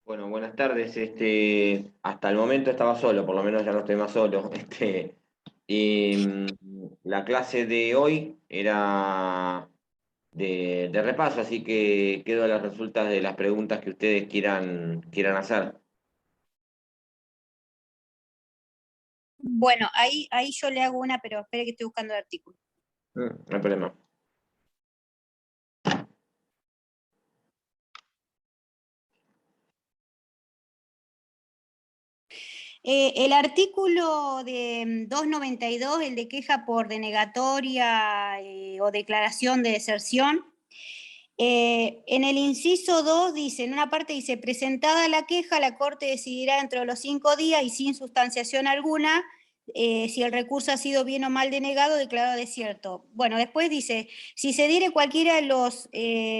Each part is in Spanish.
Bueno, buenas tardes. Hasta el momento estaba solo, por lo menos ya no estoy más solo. Y la clase de hoy era de repaso, así que quedo a las resultas de las preguntas que ustedes quieran hacer. Bueno, ahí yo le hago una, pero espere que estoy buscando el artículo. No hay problema. El artículo de 292, el de queja por denegatoria o declaración de deserción, en el inciso 2 dice, en una parte dice, presentada la queja, la Corte decidirá dentro de los 5 días y sin sustanciación alguna si el recurso ha sido bien o mal denegado o declarado desierto. Bueno, después dice, si se diere cualquiera de los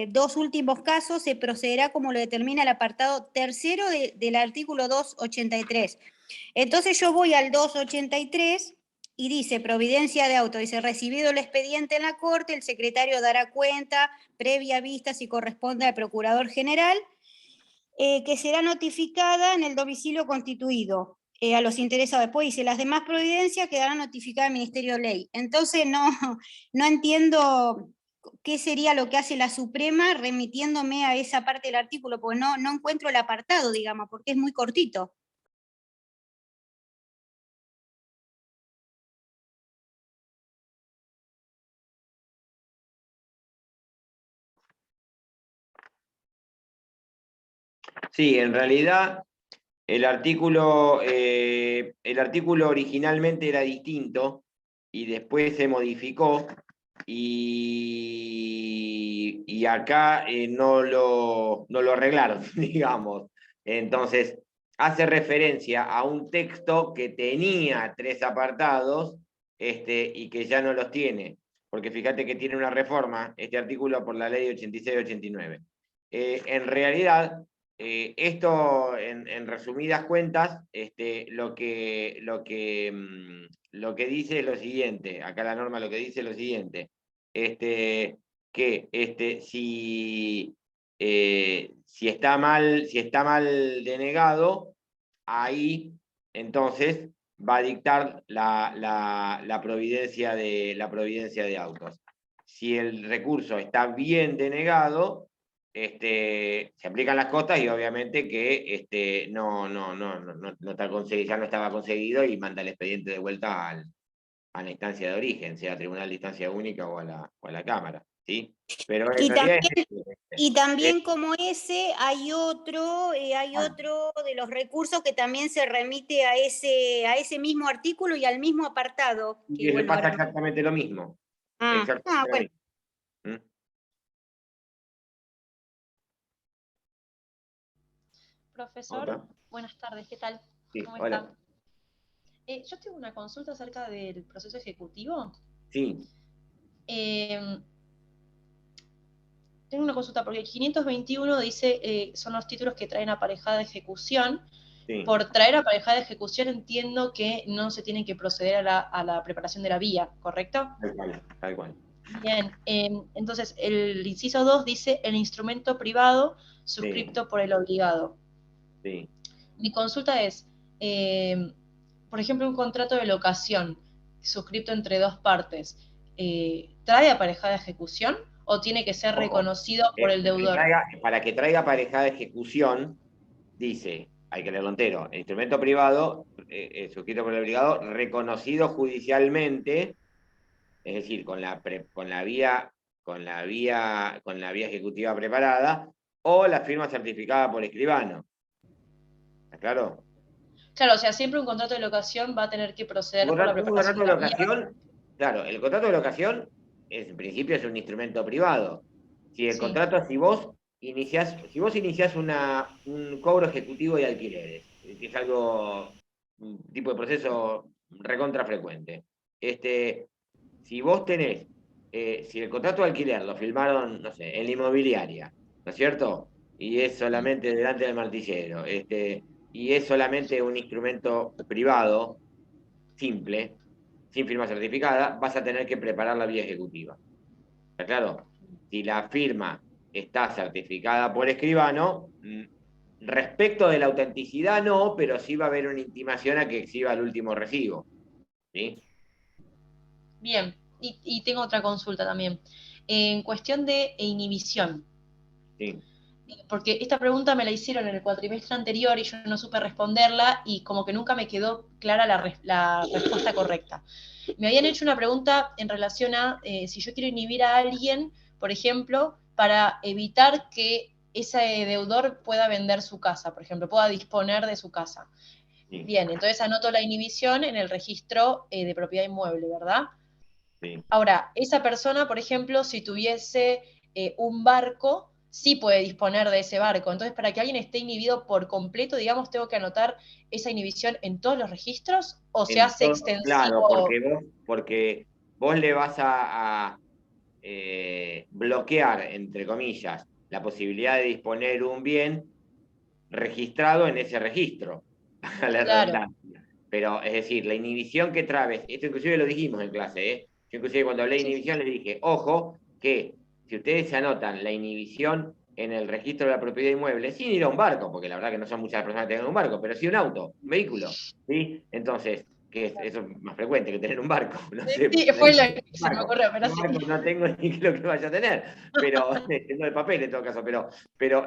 dos últimos casos, se procederá como lo determina el apartado tercero del artículo 283. Entonces yo voy al 283 y dice, providencia de auto, dice, recibido el expediente en la Corte, el secretario dará cuenta, previa vista si corresponde al Procurador General, que será notificada en el domicilio constituido a los interesados. Después dice, las demás providencias quedarán notificadas al Ministerio de Ley. Entonces no entiendo qué sería lo que hace la Suprema remitiéndome a esa parte del artículo, porque no encuentro el apartado, digamos, porque es muy cortito. Sí, en realidad el artículo originalmente era distinto y después se modificó y acá no lo arreglaron, digamos. Entonces, hace referencia a un texto que tenía tres apartados y que ya no los tiene, porque fíjate que tiene una reforma, este artículo, por la ley 86-89. En realidad, esto, en resumidas cuentas, lo que dice es lo siguiente, acá la norma lo que dice es lo siguiente, que si está mal denegado, ahí entonces va a dictar la providencia de autos. Si el recurso está bien denegado, se aplican las costas y obviamente que no está ya no estaba conseguido y manda el expediente de vuelta a la instancia de origen, sea tribunal de instancia única o a la Cámara, ¿sí? Pero en Y realidad también, y es- también como ese, hay ah, otro de los recursos que también se remite a ese mismo artículo y al mismo apartado, que y le bueno, pasa ahora no. exactamente lo mismo. Exactamente lo Bueno. mismo. ¿Mm? Profesor, ¿Otra? buenas tardes, ¿qué tal? Sí, ¿Cómo hola. está? Yo tengo una consulta acerca del proceso ejecutivo. Sí, Eh, Tengo una consulta porque el 521 dice son los títulos que traen aparejada ejecución. sí, Por traer aparejada ejecución entiendo que no se tiene que proceder a la preparación de la vía, ¿correcto? tal cual, tal cual. Bien, entonces el inciso 2 dice el instrumento privado Sí, suscripto por el obligado. sí. Mi consulta es, por ejemplo, un contrato de locación suscrito entre dos partes, ¿trae aparejada ejecución o tiene que ser Ojo, reconocido por el deudor? para que traiga aparejada ejecución, dice, hay que leerlo entero, el instrumento privado, suscrito por el obligado, reconocido judicialmente, es decir, con la vía ejecutiva preparada, o la firma certificada por escribano. ¿Está claro? Claro, o sea, siempre un contrato de locación va a tener que Un proceder por la contrato, un preparación contrato de de la vía. locación, claro, el contrato de locación en principio es un instrumento privado. Si el Sí, contrato, si vos iniciás un cobro ejecutivo de alquileres, que es algo, un tipo de proceso recontra frecuente. Si vos tenés, si el contrato de alquiler lo firmaron, no sé, en la inmobiliaria, ¿no es cierto? Y es sí. solamente delante del martillero, y es solamente un instrumento privado, simple, sin firma certificada, vas a tener que preparar la vía ejecutiva. ¿Está claro? Si la firma está certificada por escribano, Respecto de la autenticidad no, pero sí va a haber una intimación a que exhiba el último recibo. ¿Sí? Bien, y tengo otra consulta también. En cuestión de inhibición, Sí. porque esta pregunta me la hicieron en el cuatrimestre anterior y yo no supe responderla y como que nunca me quedó clara la respuesta correcta. Me habían hecho una pregunta en relación a si yo quiero inhibir a alguien, por ejemplo, para evitar que ese deudor pueda vender su casa, por ejemplo, pueda disponer de su casa. Sí. Bien, entonces anoto la inhibición en el registro de propiedad inmueble, ¿verdad? Sí. Ahora, esa persona, por ejemplo, si tuviese un barco, sí puede disponer de ese barco. Entonces, para que alguien esté inhibido por completo, digamos, tengo que anotar esa inhibición en todos los registros o se hace Claro, extensivo. porque vos le vas a bloquear, entre comillas, la posibilidad de disponer un bien registrado en ese registro, a la Claro, redundancia. Pero, es decir, la inhibición que traes, esto inclusive lo dijimos en clase, ¿eh? Yo inclusive cuando hablé de sí, sí, inhibición les dije, ojo, que si ustedes se anotan la inhibición en el registro de la propiedad inmueble, sin ir a un barco, porque la verdad que no son muchas las personas que tengan un barco, pero sí un auto, un vehículo, ¿sí? Entonces, eso es más frecuente que tener un barco, no sé, sí, porque fue lo un que se me barco. ocurrió, pero Un sí. barco no tengo ni lo que vaya a tener, pero no de papel en todo caso, pero Pero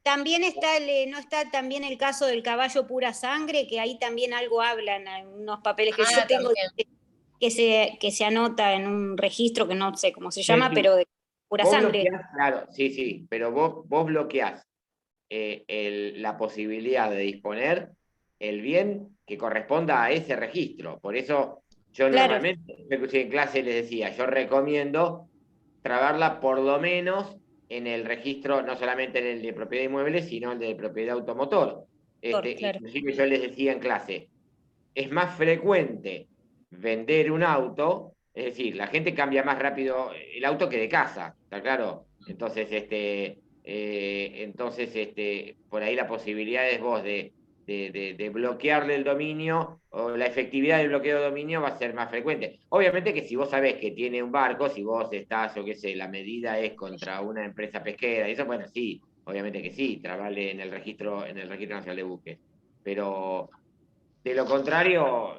también está no está también el caso del caballo pura sangre, que ahí también algo hablan en unos papeles que yo Ah, tengo también. que se anota en un registro que no sé cómo se llama, sí, pero de pura vos sangre. bloqueás, claro, sí, sí, pero vos bloqueás la posibilidad de disponer el bien que corresponda a ese registro. Por eso yo Claro, normalmente, en clase les decía, yo recomiendo trabarla por lo menos en el registro, no solamente en el de propiedad inmueble, sino el de propiedad automotor. claro. Inclusive yo les decía en clase, es más frecuente vender un auto, es decir, la gente cambia más rápido el auto que de casa, ¿está claro? Entonces, por ahí la posibilidad es vos de bloquearle el dominio o la efectividad del bloqueo de dominio va a ser más frecuente. Obviamente que si vos sabés que tiene un barco, si vos estás, yo qué sé, la medida es contra una empresa pesquera, y eso, bueno, sí, obviamente que sí, trabarle en el registro nacional de buques. Pero de lo contrario,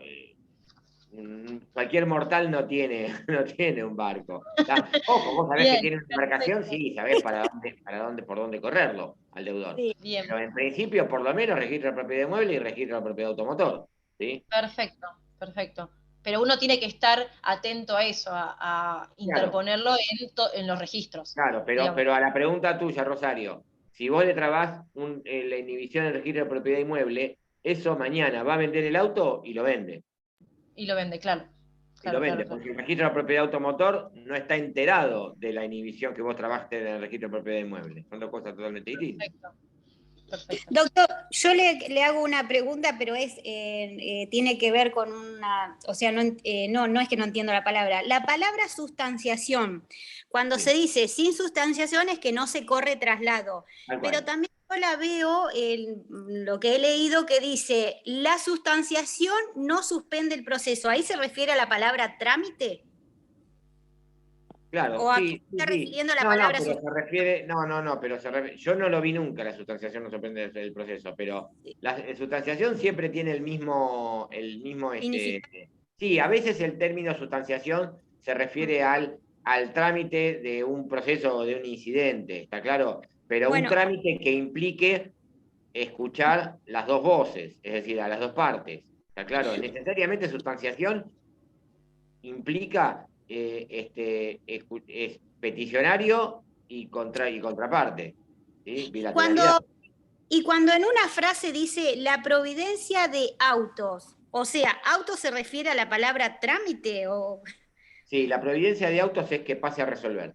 cualquier mortal no tiene, no tiene un barco. Ojo, vos sabés que Bien, tiene una embarcación, perfecto. sí, sabés por dónde correrlo al deudor. Sí. Bien, Pero en principio, por lo menos, registro de propiedad de mueble y registro de propiedad automotor. ¿Sí? perfecto, perfecto. Pero uno tiene que estar atento a eso, a Claro, interponerlo en los registros, claro, digamos. pero a la pregunta tuya, Rosario, si vos le trabás la inhibición del registro de propiedad inmueble, eso mañana va a vender el auto y lo vende. Y lo vende, claro. Y lo Claro, claro, vende, claro. porque el registro de la propiedad automotor no está enterado de la inhibición que vos trabajaste en el registro de propiedad inmueble. Son dos cosas totalmente distintas. Perfecto, perfecto. Doctor, yo le hago una pregunta, pero tiene que ver con o sea, no es que no entiendo la palabra. La palabra sustanciación, cuando Sí, se dice sin sustanciación es que no se corre traslado, tal pero cual. también yo la veo, lo que he leído que dice, la sustanciación no suspende el proceso. ¿Ahí se refiere a la palabra trámite? ¿O Claro, a qué se sí, sí, está sí. refiriendo la No, no, palabra pero se sustanciación? refiere, no, pero yo no lo vi nunca, la sustanciación no sorprende el proceso, pero la sustanciación siempre tiene sí, a veces el término sustanciación se refiere al trámite de un proceso o de un incidente, ¿está claro? Pero un Bueno, trámite que implique escuchar las dos voces, es decir, a las dos partes, ¿está claro? Necesariamente sustanciación implica es peticionario y contraparte, ¿sí? Bilateralidad. cuando y cuando en una frase dice la providencia de autos, o sea, ¿auto se refiere a la palabra trámite o...? Sí, la providencia de autos es que pase a resolver.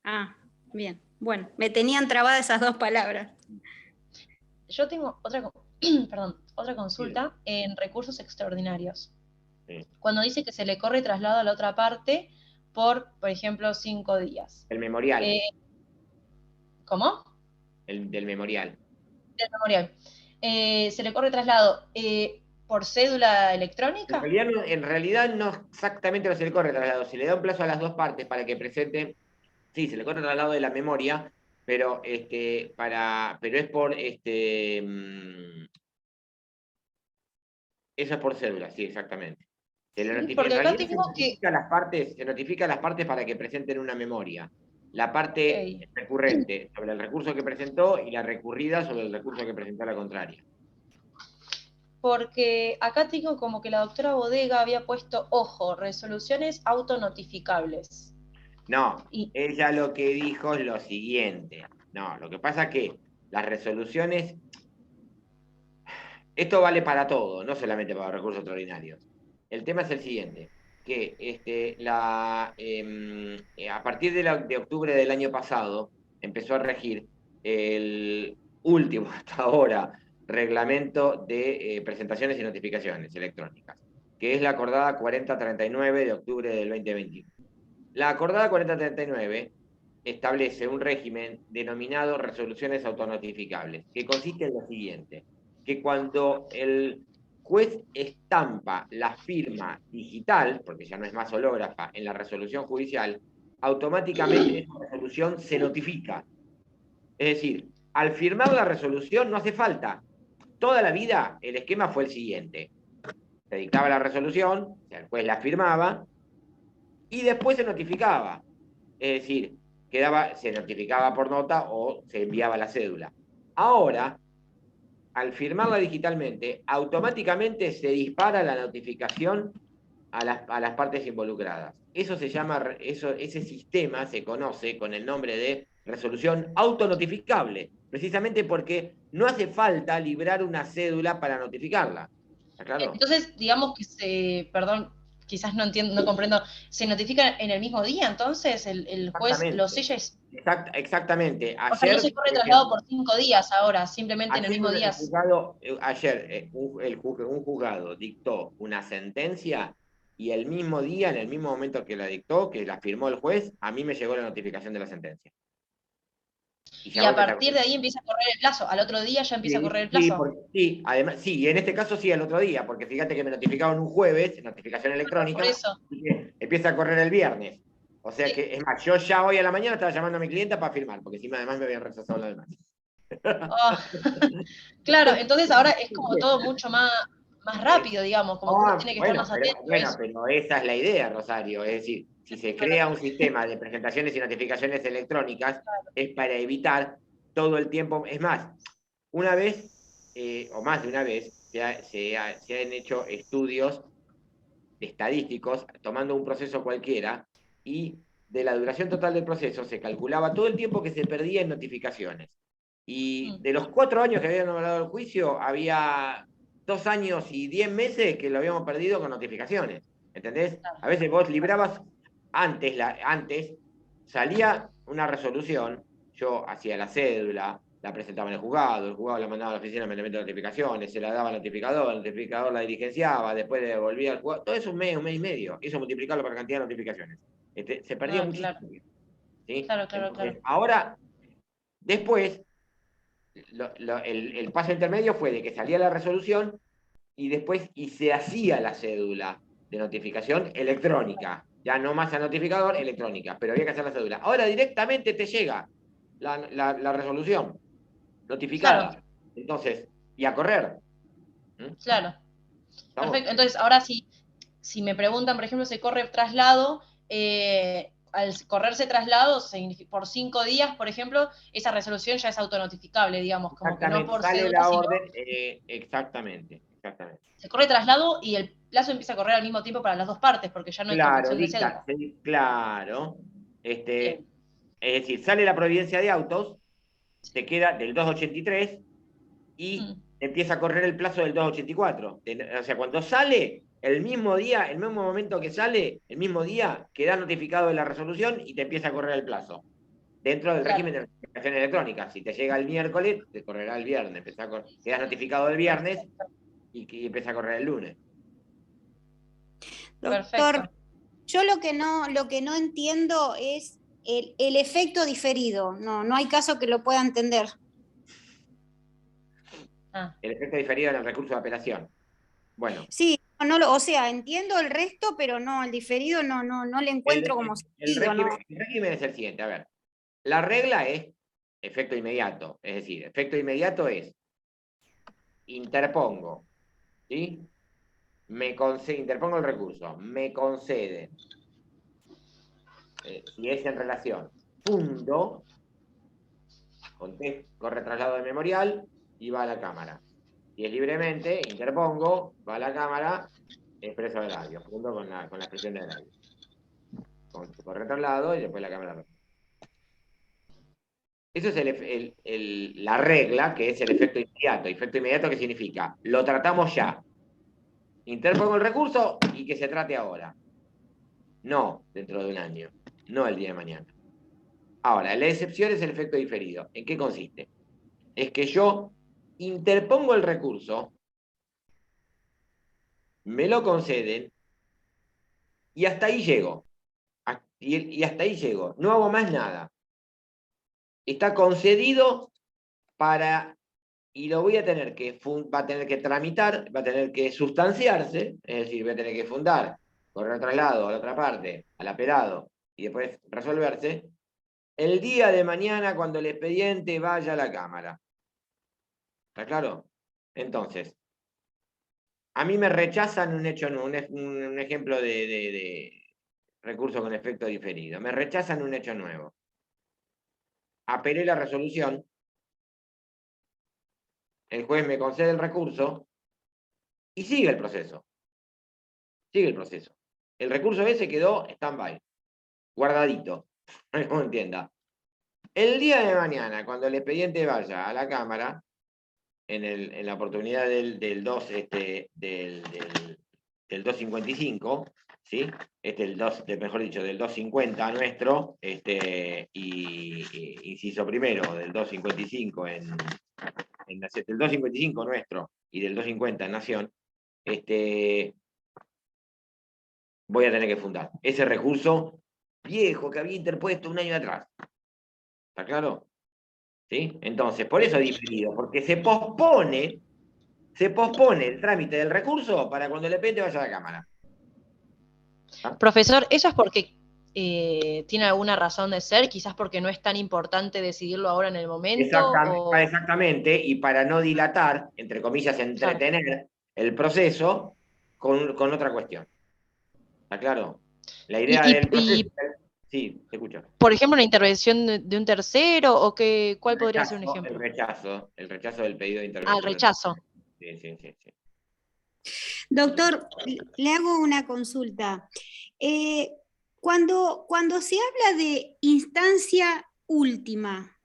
Ah, bien. Bueno, me tenían trabadas esas dos palabras. Yo tengo perdón, otra Sí, consulta en recursos extraordinarios. sí. Cuando dice que se le corre traslado a la otra parte por ejemplo, 5 días. El memorial, Eh, ¿Cómo? del memorial. Del memorial. Se le corre traslado por cédula electrónica. En realidad no exactamente no se le corre traslado, se le da un plazo a las dos partes para que presenten, sí, se le corre traslado de la memoria, pero, pero es por, eso es por cédula, sí, exactamente. Sí, En porque acá realidad tengo que... se notifica las partes para que presenten una memoria. La parte Ok. recurrente sobre el recurso que presentó y la recurrida sobre el recurso que presentó la contraria. Porque acá tengo como que la doctora Bodega había puesto, ojo, resoluciones autonotificables. No, Y, ella lo que dijo es lo siguiente. No, lo que pasa es que las resoluciones, esto vale para todo, no solamente para los recursos extraordinarios. El tema es el siguiente, que a partir de octubre del año pasado empezó a regir el último hasta ahora reglamento de presentaciones y notificaciones electrónicas, que es la acordada 4039 de octubre del 2021. La acordada 4039 establece un régimen denominado resoluciones autonotificables, que consiste en lo siguiente, que cuando el juez estampa la firma digital, porque ya no es más hológrafa, en la resolución judicial, automáticamente esa resolución se notifica. Es decir, al firmar la resolución no hace falta. Toda la vida el esquema fue el siguiente. Se dictaba la resolución, el juez la firmaba y después se notificaba. Es decir, se notificaba por nota o se enviaba la cédula. Ahora, al firmarla digitalmente, automáticamente se dispara la notificación a las partes involucradas. Eso se llama, ese sistema se conoce con el nombre de resolución autonotificable, precisamente porque no hace falta librar una cédula para notificarla. ¿Está claro? entonces, digamos que perdón, quizás no entiendo, no comprendo, ¿se notifica en el mismo día entonces? ¿El juez lo Exactamente. sella? Exactamente. O sea, no Ayer, se corre por traslado ejemplo, por 5 días ahora, simplemente en el ayer mismo día. el juzgado, un juzgado dictó una sentencia y el mismo día, en el mismo momento que la dictó, que la firmó el juez, a mí me llegó la notificación de la sentencia. Y ya Y vos a empezás con partir de ahí empieza a correr el plazo. Al otro día ya empieza a correr el sí, plazo. sí, además, sí, y en este caso sí, el otro día, porque fíjate que me notificaron un jueves, notificación Por electrónica, eso. y que empieza a correr el viernes. O sea Sí. que, es más, yo ya hoy a la mañana estaba llamando a mi clienta para firmar, porque encima además me habían rechazado lo demás. Oh, claro, entonces ahora es como todo mucho más rápido, digamos, como que uno tiene que estar más atento a eso. Pero esa es la idea, Rosario. Es decir, si se Claro, crea un sistema de presentaciones y notificaciones electrónicas, es para evitar todo el tiempo. Es más, una vez, o más de una vez, se han hecho estudios estadísticos tomando un proceso cualquiera y de la duración total del proceso se calculaba todo el tiempo que se perdía en notificaciones. Y mm, de los 4 años que habían hablado el juicio, había 2 años y 10 meses que lo habíamos perdido con notificaciones. ¿Entendés? claro, A veces vos librabas, antes salía una resolución, yo hacía la cédula, la presentaba en el juzgado la mandaba a la oficina de notificaciones, se la daba al notificador, el notificador la dirigenciaba, después le devolvía al juzgado, todo eso un mes y medio, eso multiplicarlo por la cantidad de notificaciones. Se perdía ah, claro, muchísimo. ¿Sí? claro, claro, Entonces, claro. ahora, después, el paso intermedio fue de que salía la resolución y se hacía la cédula de notificación electrónica. Ya no más a notificador, electrónica, pero había que hacer la cédula. Ahora directamente te llega la resolución Claro, notificada. Entonces, y a correr. ¿Mm? claro. ¿Estamos? Perfecto. Entonces, ahora si me preguntan, por ejemplo, si corre traslado, al correrse traslado, por 5 días, por ejemplo, esa resolución ya es autonotificable, digamos, como que no Exactamente, por sale cédula, la sino orden, exactamente, exactamente. se corre traslado y el plazo empieza a correr al mismo tiempo para las dos partes, porque ya no hay Claro, confección de dicta, cédula. sí, claro. Bien. Es decir, sale la providencia de autos, te queda del 283 y Mm, empieza a correr el plazo del 284. O sea, cuando sale, el mismo día, el mismo momento que sale, el mismo día, queda notificado de la resolución y te empieza a correr el plazo. Dentro del claro. régimen de notificación electrónica. Si te llega el miércoles, te correrá el viernes. Quedas notificado el viernes y empieza a correr el lunes. Doctor, Perfecto. yo lo que no entiendo es el efecto diferido. No, no hay caso que lo pueda entender. Ah, El efecto diferido en el recurso de apelación. Bueno, Sí, o sea, entiendo el resto, pero no, el diferido no le encuentro como sentido, ¿no? el régimen es el siguiente. A ver, la regla es efecto inmediato. Es decir, efecto inmediato es, interpongo, ¿sí? Interpongo el recurso, me conceden, si es en relación, fundo, corre traslado de memorial y va a la cámara. Si es libremente, interpongo, va a la cámara, expreso del audio, fundo con la expresión del audio. Corre traslado y después la cámara. Eso es la regla, que es el efecto inmediato. ¿Efecto inmediato qué significa? Lo tratamos ya. Interpongo el recurso y que se trate ahora. No dentro de un año. No el día de mañana. Ahora, la excepción es el efecto diferido. ¿En qué consiste? Es que yo interpongo el recurso, me lo conceden y hasta ahí llego. Y hasta ahí llego. No hago más nada. Está concedido para, y lo voy a tener que, va a tener que tramitar, va a tener que sustanciarse, es decir, voy a tener que fundar, correr traslado a la otra parte, al apelado, y después resolverse, el día de mañana cuando el expediente vaya a la Cámara. ¿Está claro? Entonces, a mí me rechazan un hecho, un ejemplo de recurso con efecto diferido. Me rechazan un hecho nuevo. Apelé la resolución, el juez me concede el recurso y sigue el proceso. Sigue el proceso. El recurso ese quedó stand-by, guardadito, como entienda. El día de mañana, cuando el expediente vaya a la Cámara, en la oportunidad del 255, ¿sí? Mejor dicho, del 250 nuestro, inciso primero, del 255 del 255 nuestro y del 250 en Nación, voy a tener que fundar ese recurso viejo que había interpuesto un año atrás. ¿Está claro? ¿Sí? Entonces, por eso diferido, porque se pospone el trámite del recurso para cuando el expediente vaya a la Cámara. ¿Ah? Profesor, ¿eso es porque tiene alguna razón de ser? Quizás porque no es tan importante decidirlo ahora en el momento. Exactamente, y para no dilatar, entre comillas, entretener el proceso con otra cuestión. ¿Está claro? La idea del proceso. Sí, te escucho. Por ejemplo, una intervención de un tercero, o ¿cuál podría ser un ejemplo? El rechazo del pedido de Ah, intervención. el rechazo. Sí. Doctor, le hago una consulta. Cuando se habla de instancia última,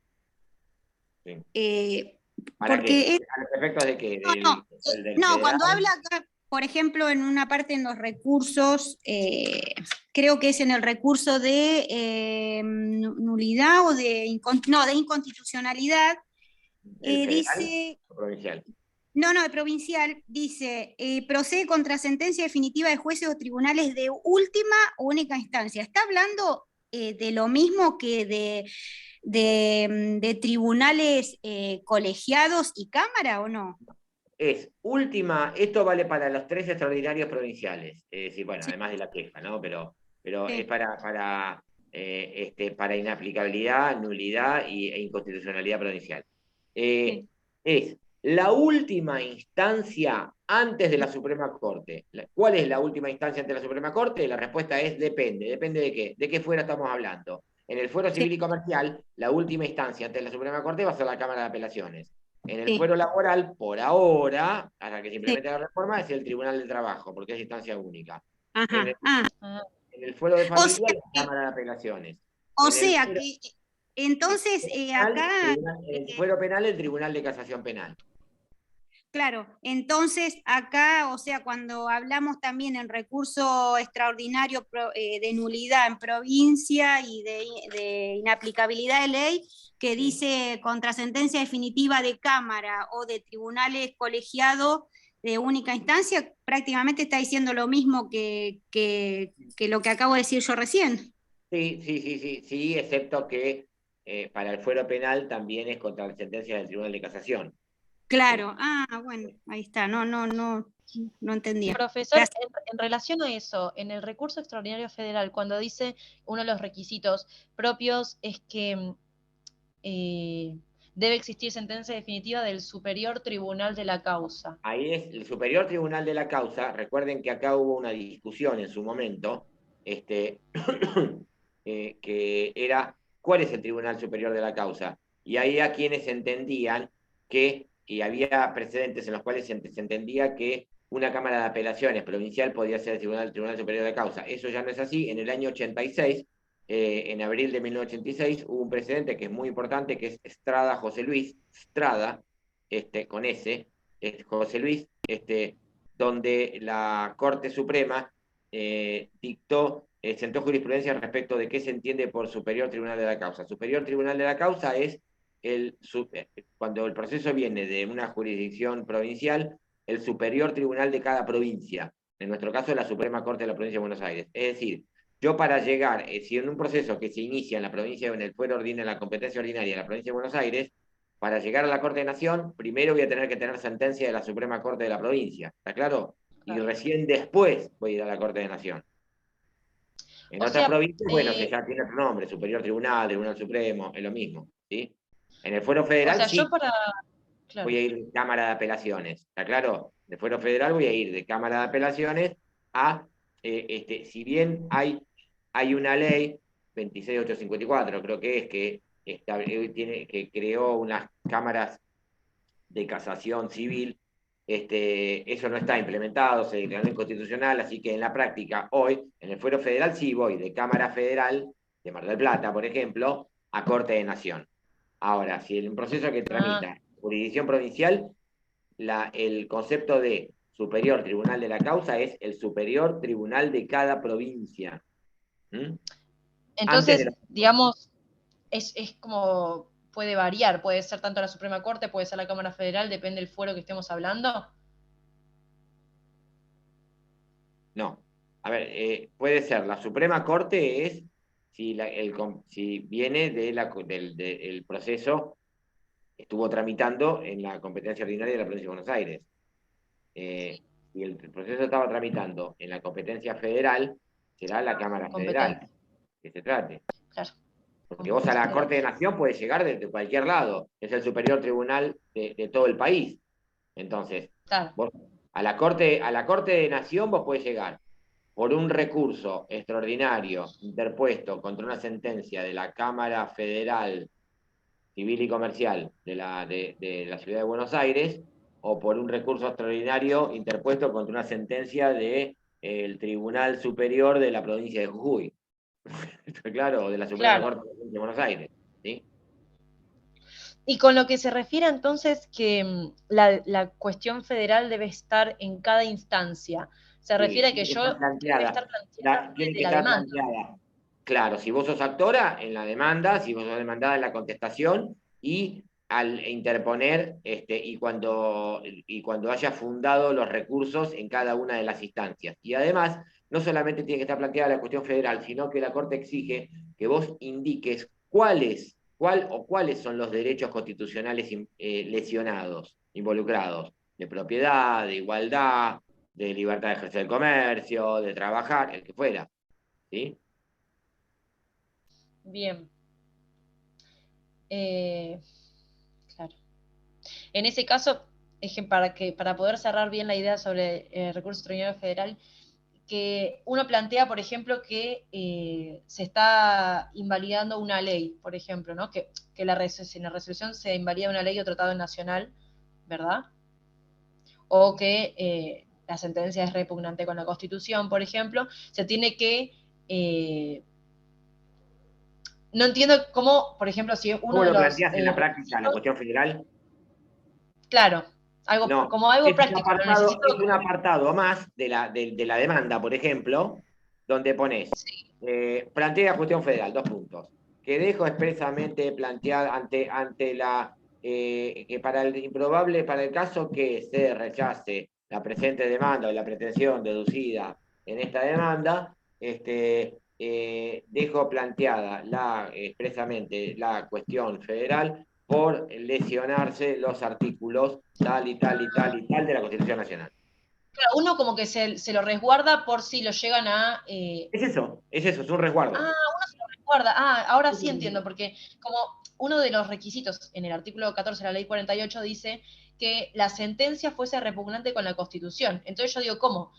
Sí. ¿Para porque qué? es, ¿A los efectos de qué? no, cuando habla acá, por ejemplo, en una parte en los recursos, creo que es en el recurso de nulidad o de inconstitucionalidad, ¿El federal dice, o provincial? no, de provincial, dice, procede contra sentencia definitiva de jueces o tribunales de última o única instancia. ¿Está hablando de lo mismo que de tribunales colegiados y cámara o no? Es última, esto vale para los 3 extraordinarios provinciales, es decir, bueno, Sí, además de la queja, ¿no? Pero es sí. para inaplicabilidad, nulidad e inconstitucionalidad provincial. Eh, Sí. es la última instancia antes de la Suprema Corte. ¿Cuál es la última instancia antes de la Suprema Corte? La respuesta es depende. ¿Depende de qué? ¿De qué fuero estamos hablando? En el fuero civil y comercial, la última instancia antes de la Suprema Corte va a ser la Cámara de Apelaciones. En el Sí, fuero laboral, por ahora, hasta que se sí. implemente la reforma, es el Tribunal del Trabajo, porque es instancia única. En el, Ajá. en el fuero de O familia, sea la Cámara de Apelaciones. o En el sea fuero, que entonces acá, en el fuero penal, el Tribunal de Casación Penal. claro, entonces acá, o sea, cuando hablamos también en recurso extraordinario de nulidad en provincia y de inaplicabilidad de ley, que dice contra sentencia definitiva de Cámara o de tribunales colegiados de única instancia, prácticamente está diciendo lo mismo que lo que acabo de decir yo recién. Sí, excepto que para el fuero penal también es contra la sentencia del Tribunal de Casación. Claro, bueno, ahí está, no entendía. Profesor, Gracias. en relación a eso, en el recurso extraordinario federal, cuando dice uno de los requisitos propios es que debe existir sentencia definitiva del Superior Tribunal de la causa. Ahí es el Superior Tribunal de la causa. Recuerden que acá hubo una discusión en su momento, que era, ¿cuál es el Tribunal Superior de la causa? Y ahí a quienes entendían que, y había precedentes en los cuales se entendía que una Cámara de Apelaciones provincial podía ser el Tribunal Superior de la causa. Eso ya no es así. En el año 86, en abril de 1986, hubo un precedente que es muy importante, que es Estrada José Luis, Strada, con S, José Luis, donde la Corte Suprema sentó jurisprudencia respecto de qué se entiende por Superior Tribunal de la Causa. Superior Tribunal de la Causa es cuando el proceso viene de una jurisdicción provincial, el superior tribunal de cada provincia. En nuestro caso, la Suprema Corte de la Provincia de Buenos Aires. Es decir, yo para llegar, si en un proceso que se inicia en la provincia, en el fuero ordinario, en la competencia ordinaria de la Provincia de Buenos Aires, para llegar a la Corte de Nación, primero voy a tener que tener sentencia de la Suprema Corte de la provincia. ¿Está claro? Y recién después voy a ir a la Corte de Nación. En otras provincias, bueno, que ya tiene otro nombre, Superior Tribunal, Tribunal Supremo, es lo mismo, ¿sí? En el fuero federal, sí, Claro. voy a ir de Cámara de Apelaciones, ¿está claro? De fuero federal voy a ir de Cámara de Apelaciones a, si bien hay una ley, 26854, creo que es, que creó unas cámaras de casación civil, eso no está implementado, se declaró inconstitucional, así que en la práctica hoy, en el fuero federal sí voy de Cámara Federal, de Mar del Plata, por ejemplo, a Corte de Nación. Ahora, si en un proceso que tramita jurisdicción provincial, el concepto de superior tribunal de la causa es el superior tribunal de cada provincia. Entonces, digamos, es como puede variar, puede ser tanto la Suprema Corte, puede ser la Cámara Federal, depende del fuero que estemos hablando. No, a ver, puede ser, la Suprema Corte es si viene del proceso, estuvo tramitando en la competencia ordinaria de la Provincia de Buenos Aires. Si el proceso estaba tramitando en la competencia federal, será la Cámara Federal que se trate. Claro. Porque vos a la Corte de Nación podés llegar desde cualquier lado, es el superior tribunal de todo el país. Entonces, vos, a la Corte de Nación vos podés llegar por un recurso extraordinario interpuesto contra una sentencia de la Cámara Federal Civil y Comercial de la Ciudad de Buenos Aires, o por un recurso extraordinario interpuesto contra una sentencia del Tribunal Superior de la provincia de Jujuy. Claro, o de la Suprema Corte de Buenos Aires. ¿Sí? Y con lo que se refiere entonces que la cuestión federal debe estar en cada instancia, se refiere a que yo debe estar planteada tiene que estar planteada. Claro, si vos sos actora en la demanda, si vos sos demandada en la contestación, y al interponer, y cuando haya fundado los recursos en cada una de las instancias. Y además, no solamente tiene que estar planteada la cuestión federal, sino que la Corte exige que vos indiques cuáles son los derechos constitucionales lesionados, involucrados, de propiedad, de igualdad, de libertad de ejercer el comercio, de trabajar, el que fuera. ¿Sí? Bien. Claro. En ese caso, para poder cerrar bien la idea sobre el recurso extraordinario federal, que uno plantea, por ejemplo, que se está invalidando una ley, por ejemplo, ¿no? Que en la resolución se invalida una ley o tratado nacional, ¿verdad? O que la sentencia es repugnante con la Constitución, por ejemplo, se tiene que... no entiendo cómo, por ejemplo, si uno ¿Cómo lo planteas en la práctica, la cuestión federal? Claro, como algo práctico. Es un apartado más de la demanda, por ejemplo, donde pones, plantea cuestión federal, 2 puntos, que dejo expresamente planteada ante la, que para el caso que se rechace la presente demanda o la pretensión deducida en esta demanda, dejo planteada expresamente la cuestión federal por lesionarse los artículos tal y tal y tal y tal de la Constitución Nacional. Claro, uno como que se lo resguarda por si lo llegan a... Es eso, es un resguardo. Uno se lo resguarda. Ahora sí entiendo, porque como uno de los requisitos en el artículo 14 de la ley 48 dice que la sentencia fuese repugnante con la Constitución. Entonces yo digo, ¿cómo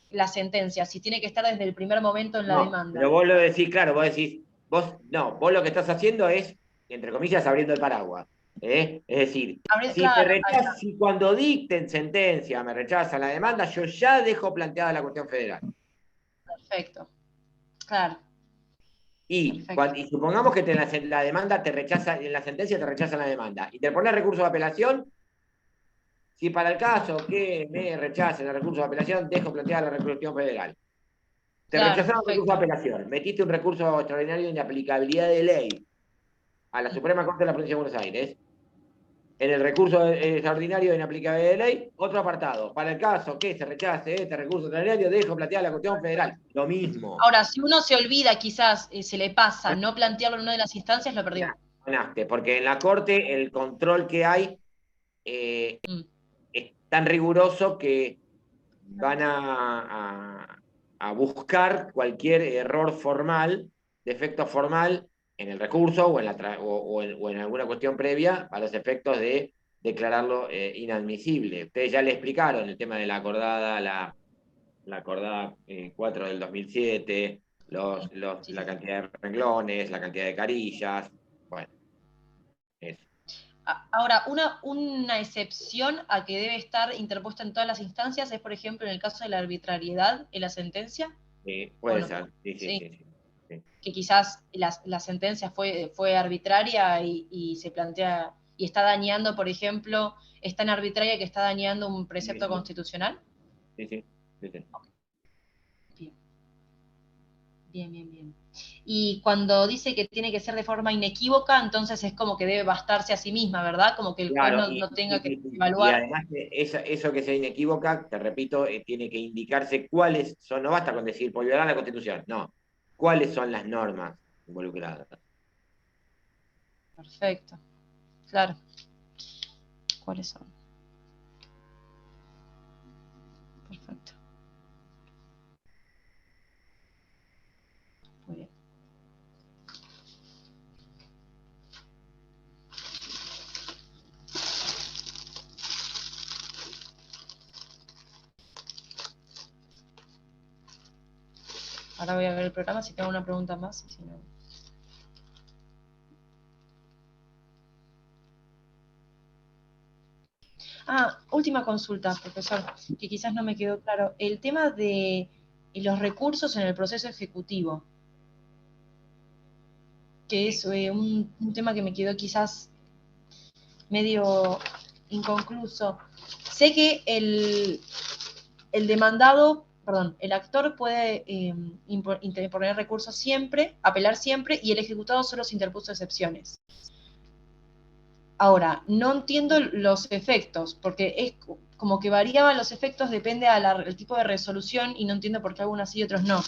la sentencia? Si tiene que estar desde el primer momento en la No, demanda. pero vos lo decís, claro, vos decís, vos lo que estás haciendo es, entre comillas, abriendo el paraguas. Es decir, Claro, si cuando dicten sentencia me rechazan la demanda, yo ya dejo planteada la cuestión federal. perfecto. Claro. Y supongamos que la demanda te rechaza, en la sentencia te rechazan la demanda, y te pones recurso de apelación. Si para el caso que me rechacen el recurso de apelación, dejo planteada la cuestión federal. Te rechazaron el recurso de apelación, metiste un recurso extraordinario de inaplicabilidad de ley a la Suprema Corte de la Provincia de Buenos Aires. En el recurso extraordinario de inaplicabilidad de ley, otro apartado. Para el caso que se rechace este recurso extraordinario, dejo planteada la cuestión federal. Lo mismo. Ahora, si uno se olvida, quizás se le pasa no plantearlo en una de las instancias, lo perdió. Porque en la Corte el control que hay es tan riguroso que van a buscar cualquier error formal, defecto formal en el recurso o en alguna cuestión previa para los efectos de declararlo inadmisible. Ustedes ya le explicaron el tema de la acordada, la acordada 4 del 2007, la cantidad de renglones, la cantidad de carillas, bueno, eso. Ahora, una excepción a que debe estar interpuesta en todas las instancias es, por ejemplo, en el caso de la arbitrariedad en la sentencia. Puede ser, sí. Que quizás la sentencia fue arbitraria y se plantea, y está dañando, por ejemplo, es tan arbitraria que está dañando un precepto constitucional. Sí. Bien. Y cuando dice que tiene que ser de forma inequívoca, entonces es como que debe bastarse a sí misma, ¿verdad? Como que el juez no tenga que evaluar. Y además, eso que sea inequívoca, te repito, tiene que indicarse cuáles son, no basta con decir, por violar la Constitución, no, cuáles son las normas involucradas. Perfecto, claro. ¿Cuáles son? Perfecto. Muy bien. Ahora voy a ver el programa si tengo una pregunta más. Si no... última consulta, profesor, que quizás no me quedó claro. El tema de los recursos en el proceso ejecutivo, que es un tema que me quedó quizás medio inconcluso. Sé que el demandado, perdón, el actor puede interponer recursos siempre, apelar siempre, y el ejecutado solo se interpuso excepciones. Ahora, no entiendo los efectos, porque es como que variaban los efectos, depende del tipo de resolución, y no entiendo por qué algunos sí y otros no.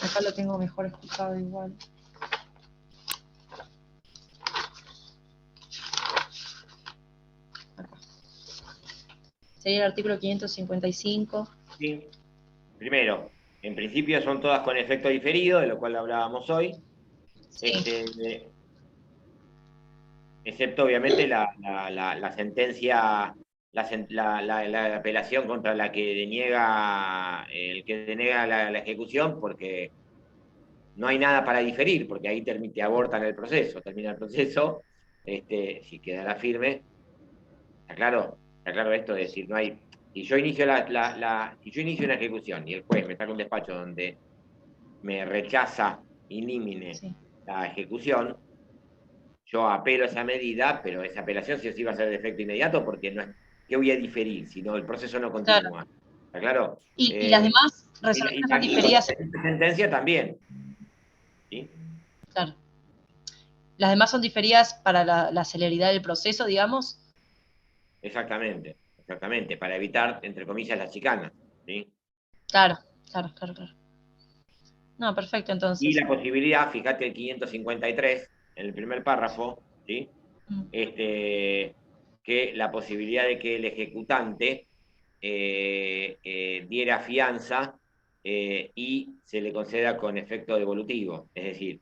Acá lo tengo mejor explicado igual. Acá. Sería el artículo 555. Sí. Primero, en principio son todas con efecto diferido, de lo cual hablábamos hoy. Sí. Excepto obviamente la sentencia, la apelación contra el que deniega la ejecución, porque no hay nada para diferir, porque ahí te abortan el proceso, termina el proceso, si quedará firme. Está claro esto de decir, no hay. Si yo inicio una ejecución y el juez me saca un despacho donde me rechaza in limine la ejecución, yo apelo a esa medida, pero esa apelación sí o sí va a ser de efecto inmediato, porque no es que voy a diferir, sino el proceso no continúa. Claro. ¿Está claro? Y las demás resoluciones son diferidas. La sentencia también. ¿Sí? Claro. ¿Las demás son diferidas para la celeridad del proceso, digamos? Exactamente, para evitar, entre comillas, las chicanas. ¿Sí? Claro. No, perfecto, entonces. Y la posibilidad, fíjate el 553, en el primer párrafo, ¿sí? Que la posibilidad de que el ejecutante diera fianza y se le conceda con efecto devolutivo. Es decir,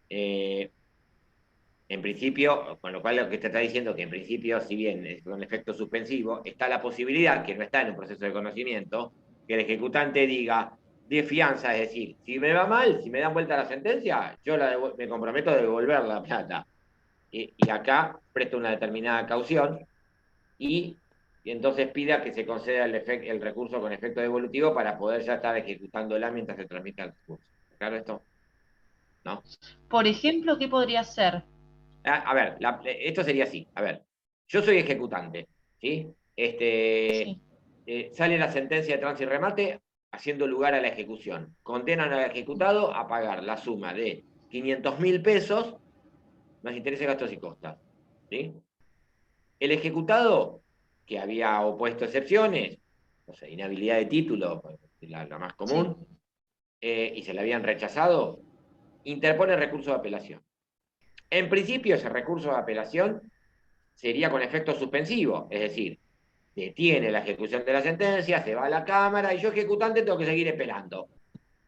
en principio, con lo cual lo que te está diciendo que en principio, si bien es con efecto suspensivo, está la posibilidad, que no está en un proceso de conocimiento, que el ejecutante diga de fianza, es decir, si me va mal, si me dan vuelta la sentencia, yo me comprometo a devolver la plata. Y acá presto una determinada caución y entonces pida que se conceda el recurso con efecto devolutivo para poder ya estar ejecutándola mientras se transmite el recurso. ¿Claro esto? ¿No? Por ejemplo, ¿qué podría ser? A ver, esto sería así. A ver, yo soy ejecutante, ¿sí? Sí. Sale la sentencia de trance y remate haciendo lugar a la ejecución. Condenan al ejecutado a pagar la suma de 500.000 pesos más intereses, gastos y costas. ¿Sí? El ejecutado, que había opuesto excepciones, o sea, inhabilidad de título, la más Sí. común, y se le habían rechazado, interpone recurso de apelación. En principio, ese recurso de apelación sería con efecto suspensivo, es decir, detiene la ejecución de la sentencia, se va a la Cámara y yo ejecutante tengo que seguir esperando.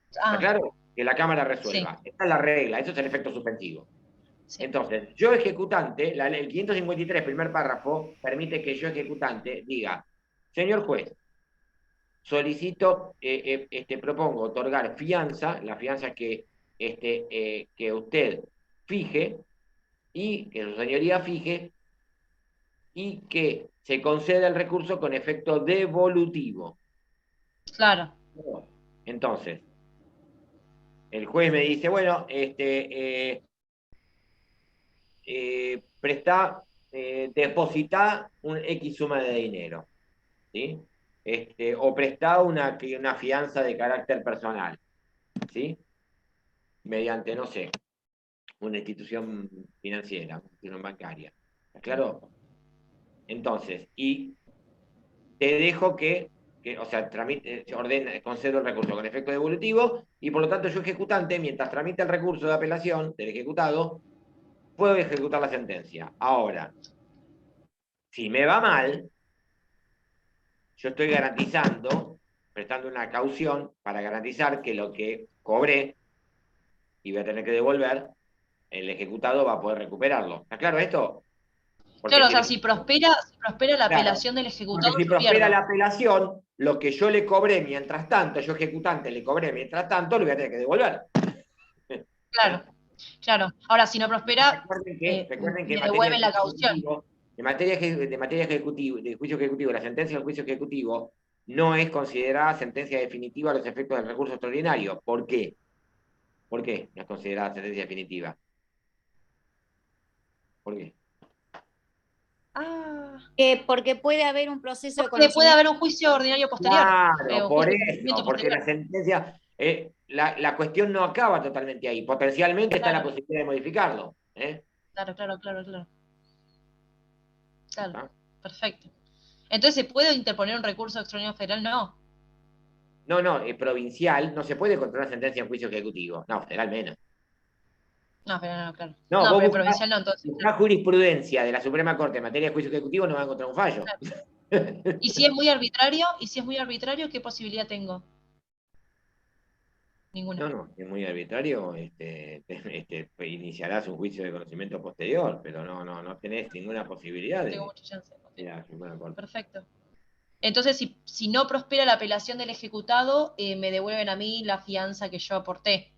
¿Está Ah, claro? Que la Cámara sí, resuelva. Esta es la regla, eso es el efecto suspensivo. sí. Entonces, yo ejecutante, el 553, primer párrafo, permite que yo ejecutante diga, señor juez, solicito, propongo otorgar fianza, la fianza que usted fije, y que su señoría fije, y que se conceda el recurso con efecto devolutivo. Claro. Entonces, el juez me dice, bueno, depositá un X suma de dinero, ¿sí? O prestá una fianza de carácter personal, ¿sí? Mediante, no sé, una institución financiera, una institución bancaria. ¿Está claro? Entonces, y te dejo o sea, concedo el recurso con efecto devolutivo y por lo tanto yo ejecutante, mientras tramita el recurso de apelación del ejecutado, puedo ejecutar la sentencia. Ahora, si me va mal, yo estoy garantizando, prestando una caución para garantizar que lo que cobré y voy a tener que devolver, el ejecutado va a poder recuperarlo. ¿Está claro esto? Porque Claro, o si el sea, si prospera la Claro, apelación del porque ejecutado, si yo prospera la pierdo. apelación, lo que yo le cobré mientras tanto, yo ejecutante le cobré mientras tanto, lo voy a tener que devolver. Claro, claro. Ahora, si no prospera, Recuerden que en me materia de devuelven la juicio caución. ejecutivo, de materia ejecutivo, de juicio ejecutivo, la sentencia del juicio ejecutivo no es considerada sentencia definitiva a los efectos del recurso extraordinario. ¿Por qué? ¿Por qué no es considerada sentencia definitiva? ¿Por qué? Ah, Porque puede haber un proceso de porque puede conocimiento. haber un juicio ordinario posterior, Claro, o por juicio de eso, conocimiento porque posterior. la sentencia, la cuestión no acaba totalmente ahí. Potencialmente está la Claro, posibilidad de modificarlo. claro, claro, claro, claro. Claro, ¿Ah? perfecto. Entonces, ¿se puede interponer un recurso extraordinario federal? No. No, no, provincial no se puede contra una sentencia en juicio ejecutivo. No, federal menos. No, pero no, claro. No, No, vos pero buscás, provincial no, entonces. buscás jurisprudencia de la Suprema Corte en materia de juicio ejecutivo, no vas a encontrar un fallo. Claro. ¿Y si es muy arbitrario? ¿Y si es muy arbitrario, qué posibilidad tengo? Ninguna. No, no, es muy arbitrario, iniciarás un juicio de conocimiento posterior, pero no tenés ninguna posibilidad No tengo de mucha chance. Ok, ir a la Suprema Corte. perfecto. Entonces, si no prospera la apelación del ejecutado, me devuelven a mí la fianza que yo aporté.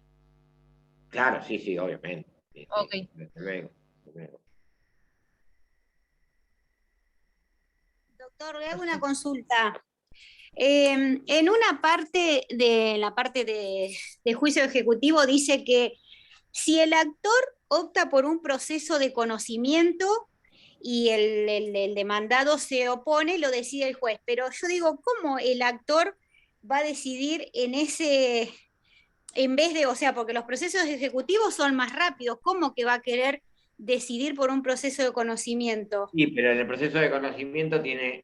Claro, sí, sí, obviamente. Sí, sí, Ok. desde luego, desde luego. Doctor, le hago una Perfecto. consulta. En una parte de la parte de juicio ejecutivo dice que si el actor opta por un proceso de conocimiento y el demandado se opone, lo decide el juez. Pero yo digo, ¿cómo el actor va a decidir en vez de, o sea, porque los procesos ejecutivos son más rápidos, ¿cómo que va a querer decidir por un proceso de conocimiento? Sí, pero en el proceso de conocimiento tiene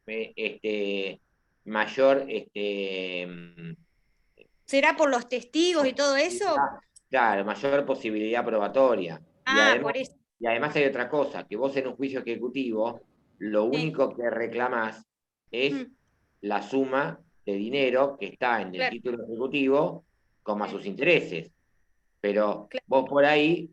mayor ¿Será por los testigos y todo eso? posibilidad, claro, mayor posibilidad probatoria. Ah, por eso. Y además hay otra cosa, que vos en un juicio ejecutivo, lo Sí. único que reclamás es Mm. la suma de dinero que está en el Claro. título ejecutivo, con más sus intereses. Pero Claro. vos por ahí,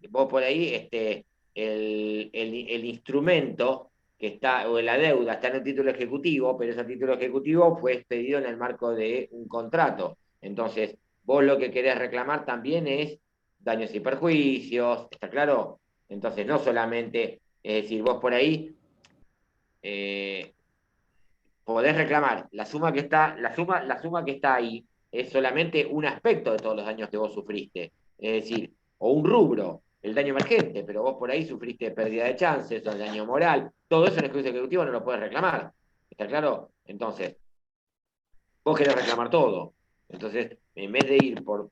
el instrumento que está, o la deuda está en el título ejecutivo, pero ese título ejecutivo fue expedido en el marco de un contrato. Entonces, vos lo que querés reclamar también es daños y perjuicios, ¿está claro? Entonces, no solamente, es decir, vos por ahí podés reclamar la suma que está ahí es solamente un aspecto de todos los daños que vos sufriste. Es decir, o un rubro, el daño emergente, pero vos por ahí sufriste pérdida de chances o el daño moral. Todo eso en el juicio ejecutivo no lo puedes reclamar. ¿Está claro? Entonces, vos querés reclamar todo. Entonces, en vez de ir por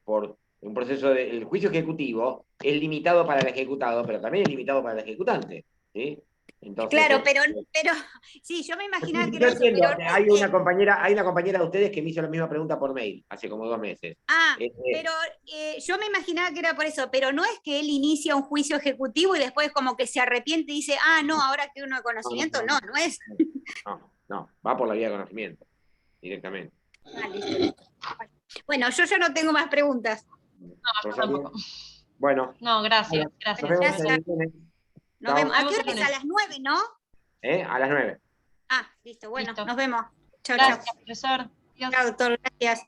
un proceso de. El juicio ejecutivo es limitado para el ejecutado, pero también es limitado para el ejecutante. ¿Sí? Entonces, Claro, pero sí, yo me imaginaba que yo era eso, entiendo, pero no es que, hay una compañera de ustedes que me hizo la misma pregunta por mail, hace como 2 meses. pero yo me imaginaba que era por eso, pero no es que él inicia un juicio ejecutivo y después como que se arrepiente y dice, no, ahora que uno de conocimiento, no es. No, va por la vía de conocimiento, directamente. Listo. Bueno, yo ya no tengo más preguntas. No, yo Rosario, tampoco. bueno, No, gracias, nos gracias. vemos Gracias. el lunes. Nos Chao. vemos. ¿A Nos qué vemos el hora es? A lunes. las 9, ¿no? A las 9. Listo, bueno, Listo. nos vemos. Chao, chao. Gracias, profesor. Adiós. Chao, doctor, gracias.